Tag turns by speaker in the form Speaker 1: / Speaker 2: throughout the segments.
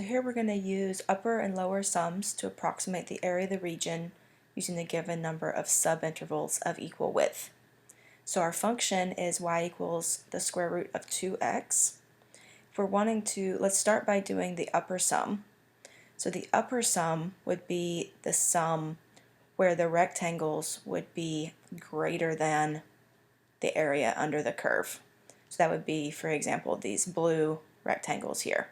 Speaker 1: So here we're going to use upper and lower sums to approximate the area of the region using the given number of subintervals of equal width. So our function is y equals the square root of 2x. If we're wanting to, let's start by doing the upper sum. So the upper sum would be the sum where the rectangles would be greater than the area under the curve. So that would be, for example, these blue rectangles here.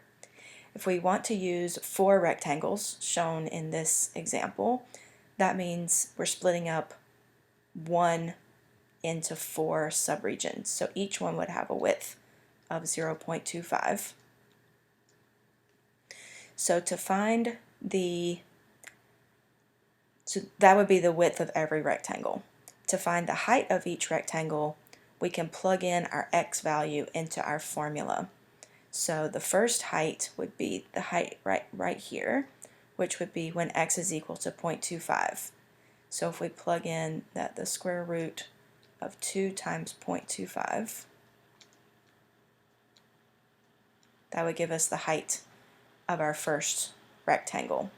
Speaker 1: If we want to use 4 rectangles shown in this example, that means we're splitting up 1 into 4 subregions. So each one would have a width of 0.25. So to find that would be the width of every rectangle. To find the height of each rectangle, we can plug in our x value into our formula. So the first height would be the height right here, which would be when x is equal to 0.25. So if we plug in that the square root of 2 times 0.25, that would give us the height of our first rectangle,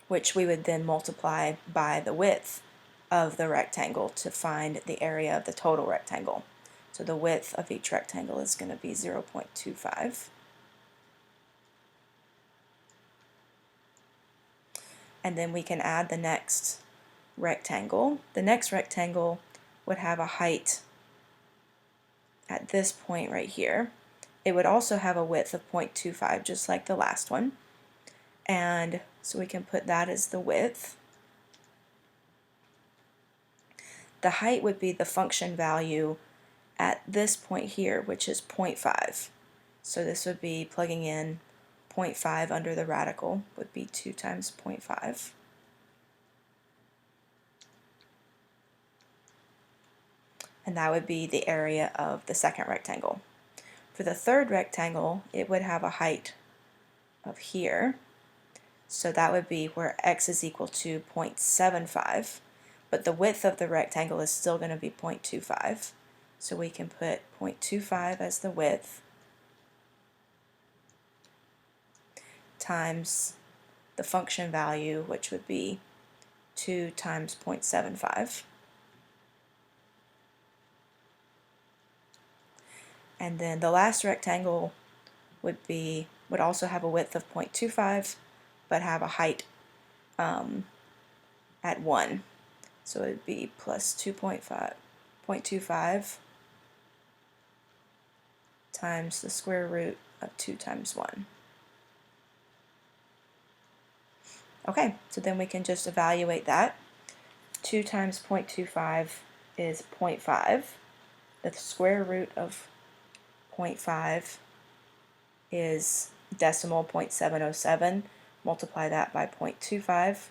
Speaker 1: which we would then multiply by the width of the rectangle to find the area of the total rectangle. So the width of each rectangle is going to be 0.25. And then we can add the next rectangle. The next rectangle would have a height at this point right here. It would also have a width of 0.25, just like the last one. And so we can put that as the width. The height would be the function value at this point here, which is 0.5. So this would be plugging in 0.5 under the radical, would be 2 times 0.5. And that would be the area of the second rectangle. For the third rectangle, it would have a height of here. So that would be where x is equal to 0.75. But the width of the rectangle is still going to be 0.25. So we can put 0.25 as the width times the function value, which would be 2 times 0.75. And then the last rectangle would also have a width of 0.25, but have a height at 1. So it would be plus 0.25 times the square root of 2 times 1. Okay, so then we can just evaluate that. 2 times 0.25 is 0.5. The square root of 0.5 is decimal 0.707. Multiply that by 0.25.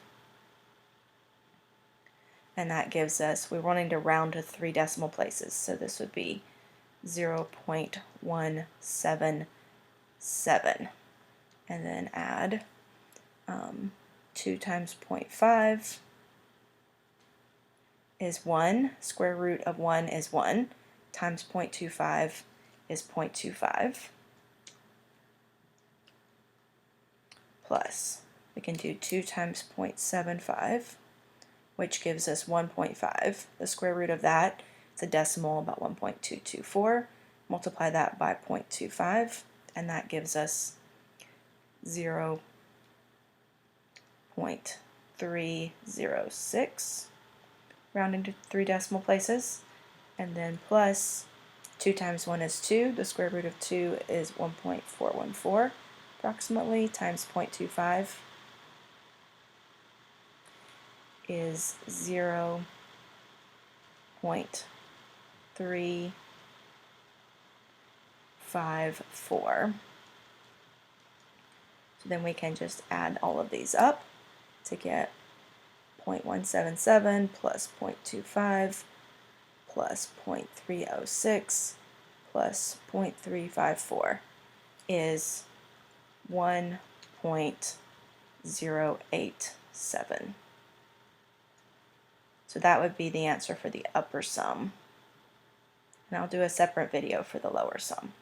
Speaker 1: And that gives us, we're wanting to round to 3 decimal places, so this would be 0.177. And then add 2 times 0.5 is 1, square root of 1 is 1, times 0.25 is 0.25, plus, we can do 2 times 0.75, which gives us 1.5. The square root of that is a decimal, about 1.224. Multiply that by 0.25, and that gives us 0.306, rounding to 3 decimal places, and then plus 2 times 1 is 2, the square root of 2 is 1.414 approximately, times 0.25 is 0.354. So then we can just add all of these up to get 0.177 plus 0.25 plus 0.306 plus 0.354 is 1.087. So that would be the answer for the upper sum. And I'll do a separate video for the lower sum.